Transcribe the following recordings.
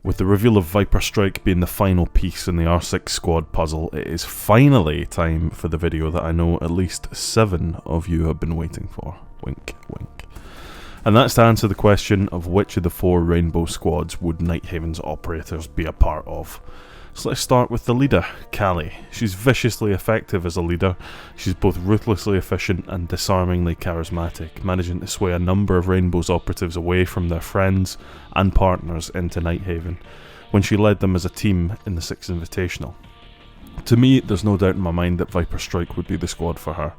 With the reveal of Viperstrike being the final piece in the R6 squad puzzle, it is finally time for the video that I know at least 7 of you have been waiting for. Wink, wink. And that's to answer the question of which of the 4 Rainbow squads would Nighthaven's operators be a part of. So let's start with the leader, Callie. She's viciously effective as a leader. She's both ruthlessly efficient and disarmingly charismatic, managing to sway a number of Rainbow's operatives away from their friends and partners into Nighthaven, when she led them as a team in the 6th Invitational. To me, there's no doubt in my mind that Viperstrike would be the squad for her.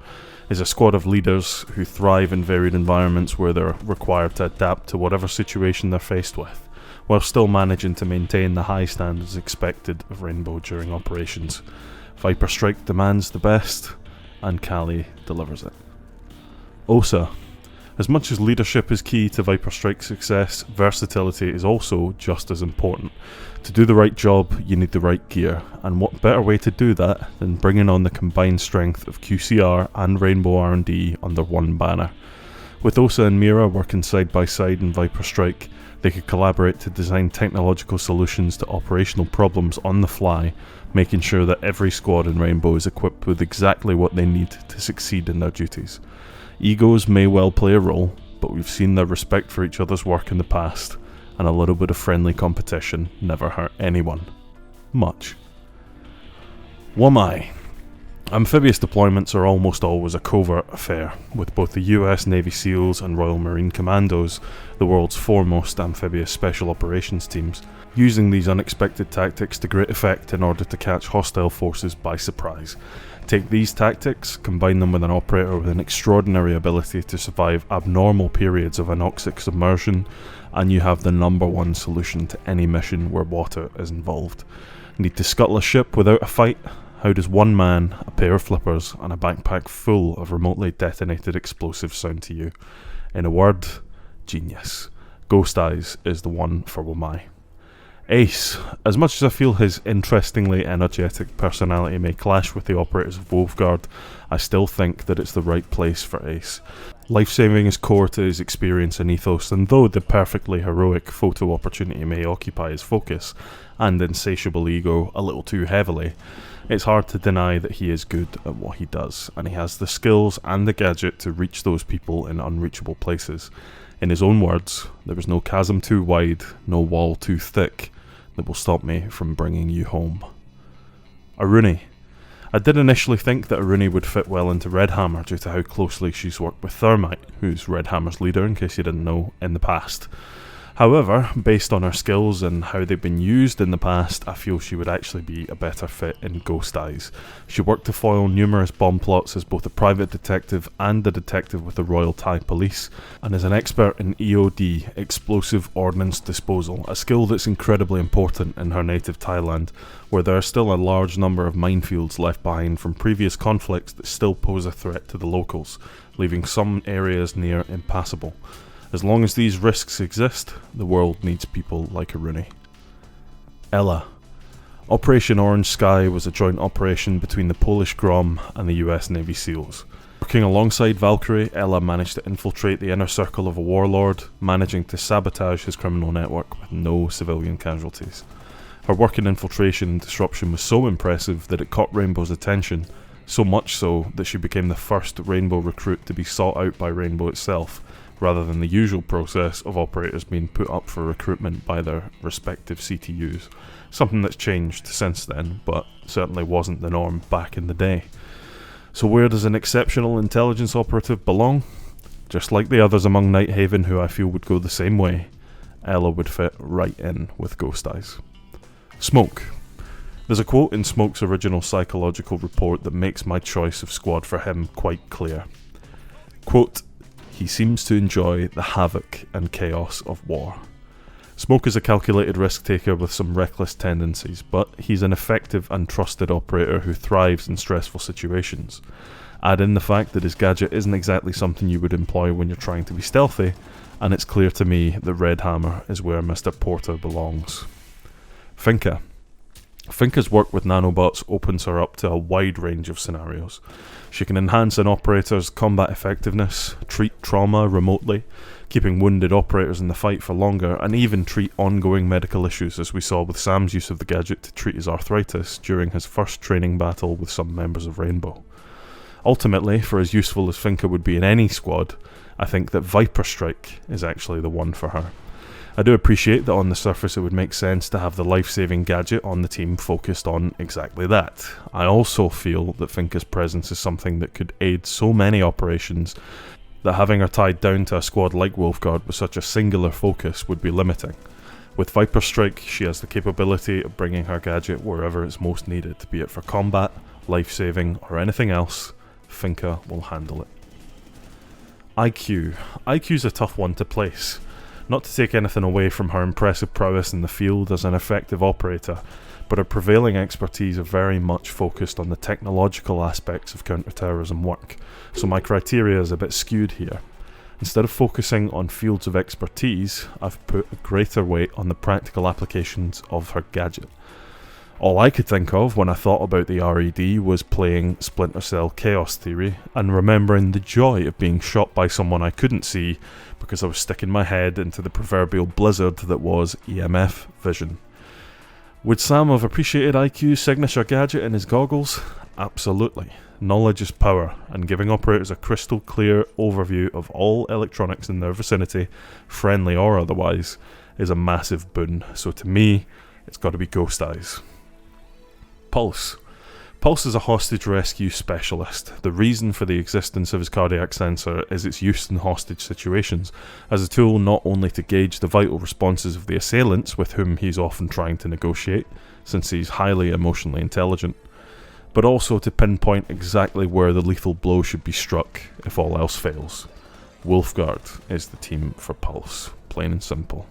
It's a squad of leaders who thrive in varied environments where they're required to adapt to whatever situation they're faced with, while still managing to maintain the high standards expected of Rainbow during operations. Viperstrike demands the best, and Callie delivers it. Osa. As much as leadership is key to Viperstrike's success, versatility is also just as important. To do the right job, you need the right gear, and what better way to do that than bringing on the combined strength of QCR and Rainbow R&D under one banner. With Osa and Mira working side by side in Viperstrike, they could collaborate to design technological solutions to operational problems on the fly, making sure that every squad in Rainbow is equipped with exactly what they need to succeed in their duties. Egos may well play a role, but we've seen their respect for each other's work in the past, and a little bit of friendly competition never hurt anyone. Much. Wamai. Amphibious deployments are almost always a covert affair, with both the US Navy SEALs and Royal Marine Commandos, the world's foremost amphibious special operations teams, using these unexpected tactics to great effect in order to catch hostile forces by surprise. Take these tactics, combine them with an operator with an extraordinary ability to survive abnormal periods of anoxic submersion, and you have the #1 solution to any mission where water is involved. Need to scuttle a ship without a fight? How does one man, a pair of flippers, and a backpack full of remotely detonated explosives sound to you? In a word, genius. Ghosteyes is the one for Wamai. Ace. As much as I feel his interestingly energetic personality may clash with the operators of Wolfguard, I still think that it's the right place for Ace. Life-saving is core to his experience and ethos, and though the perfectly heroic photo opportunity may occupy his focus, and insatiable ego a little too heavily, it's hard to deny that he is good at what he does, and he has the skills and the gadget to reach those people in unreachable places. In his own words, there is no chasm too wide, no wall too thick, that will stop me from bringing you home. Aruni. I did initially think that Aruni would fit well into Redhammer due to how closely she's worked with Thermite, who's Redhammer's leader in case you didn't know, in the past. However, based on her skills and how they've been used in the past, I feel she would actually be a better fit in Ghosteyes. She worked to foil numerous bomb plots as both a private detective and a detective with the Royal Thai Police, and is an expert in EOD, explosive ordnance disposal, a skill that's incredibly important in her native Thailand, where there are still a large number of minefields left behind from previous conflicts that still pose a threat to the locals, leaving some areas near impassable. As long as these risks exist, the world needs people like Aruni. Ella. Operation Orange Sky was a joint operation between the Polish Grom and the US Navy SEALs. Working alongside Valkyrie, Ella managed to infiltrate the inner circle of a warlord, managing to sabotage his criminal network with no civilian casualties. Her work in infiltration and disruption was so impressive that it caught Rainbow's attention, so much so that she became the first Rainbow recruit to be sought out by Rainbow itself, rather than the usual process of operators being put up for recruitment by their respective CTUs. Something that's changed since then, but certainly wasn't the norm back in the day. So where does an exceptional intelligence operative belong? Just like the others among Nighthaven who I feel would go the same way, Ella would fit right in with Ghosteyes. Smoke. There's a quote in Smoke's original psychological report that makes my choice of squad for him quite clear. Quote, "He seems to enjoy the havoc and chaos of war." Smoke is a calculated risk taker with some reckless tendencies, but he's an effective and trusted operator who thrives in stressful situations. Add in the fact that his gadget isn't exactly something you would employ when you're trying to be stealthy, and it's clear to me that Redhammer is where Mr. Porter belongs. Finka. Finka's work with nanobots opens her up to a wide range of scenarios. She can enhance an operator's combat effectiveness, treat trauma remotely, keeping wounded operators in the fight for longer, and even treat ongoing medical issues, as we saw with Sam's use of the gadget to treat his arthritis during his first training battle with some members of Rainbow. Ultimately, for as useful as Finka would be in any squad, I think that Viperstrike is actually the one for her. I do appreciate that on the surface it would make sense to have the life-saving gadget on the team focused on exactly that. I also feel that Finka's presence is something that could aid so many operations that having her tied down to a squad like Wolfguard with such a singular focus would be limiting. With Viperstrike, she has the capability of bringing her gadget wherever it's most needed, be it for combat, life-saving, or anything else. Finka will handle it. IQ. IQ's a tough one to place. Not to take anything away from her impressive prowess in the field as an effective operator, but her prevailing expertise are very much focused on the technological aspects of counter-terrorism work, so my criteria is a bit skewed here. Instead of focusing on fields of expertise, I've put a greater weight on the practical applications of her gadget. All I could think of when I thought about the RED was playing Splinter Cell Chaos Theory and remembering the joy of being shot by someone I couldn't see because I was sticking my head into the proverbial blizzard that was EMF vision. Would Sam have appreciated IQ's signature gadget in his goggles? Absolutely. Knowledge is power, and giving operators a crystal clear overview of all electronics in their vicinity, friendly or otherwise, is a massive boon. So to me, it's got to be Ghosteyes. Pulse. Pulse is a hostage rescue specialist. The reason for the existence of his cardiac sensor is its use in hostage situations, as a tool not only to gauge the vital responses of the assailants with whom he's often trying to negotiate, since he's highly emotionally intelligent, but also to pinpoint exactly where the lethal blow should be struck if all else fails. Wolfguard is the team for Pulse, plain and simple.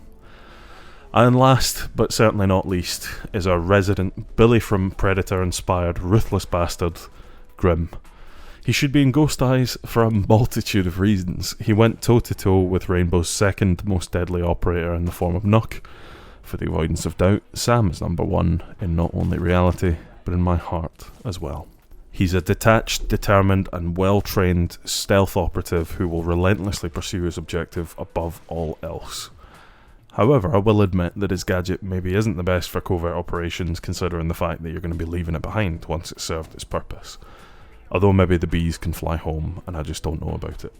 And last, but certainly not least, is our resident Billy from Predator-inspired ruthless bastard, Grim. He should be in Ghosteyes for a multitude of reasons. He went toe-to-toe with Rainbow's second most deadly operator in the form of Nook. For the avoidance of doubt, Sam is number one in not only reality, but in my heart as well. He's a detached, determined, and well-trained stealth operative who will relentlessly pursue his objective above all else. However, I will admit that his gadget maybe isn't the best for covert operations, considering the fact that you're going to be leaving it behind once it's served its purpose. Although maybe the bees can fly home, and I just don't know about it.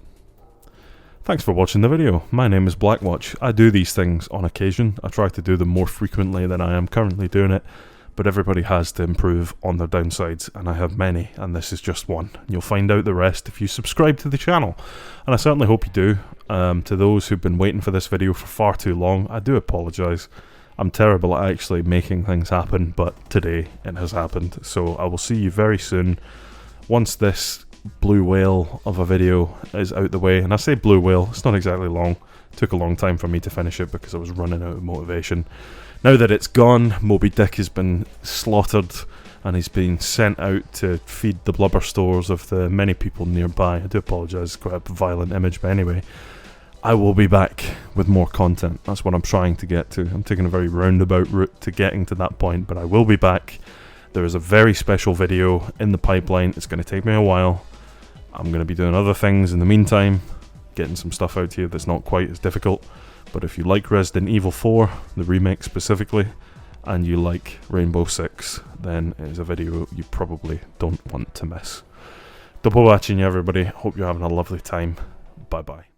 Thanks for watching the video. My name is Blackwatch. I do these things on occasion. I try to do them more frequently than I am currently doing it, but everybody has to improve on their downsides, and I have many, and this is just one. You'll find out the rest if you subscribe to the channel, and I certainly hope you do. To those who've been waiting for this video for far too long, I do apologise. I'm terrible at actually making things happen, but today it has happened, so I will see you very soon once this blue whale of a video is out the way. And I say blue whale, it's not exactly long. It took a long time for me to finish it because I was running out of motivation. Now that it's gone, Moby Dick has been slaughtered and he's been sent out to feed the blubber stores of the many people nearby. I do apologise, quite a violent image, but anyway, I will be back with more content. That's what I'm trying to get to. I'm taking a very roundabout route to getting to that point, but I will be back. There is a very special video in the pipeline. It's going to take me a while. I'm going to be doing other things in the meantime, getting some stuff out to you that's not quite as difficult. But if you like Resident Evil 4, the remake specifically, and you like Rainbow Six, then it is a video you probably don't want to miss. Double watching you, everybody. Hope you're having a lovely time. Bye bye.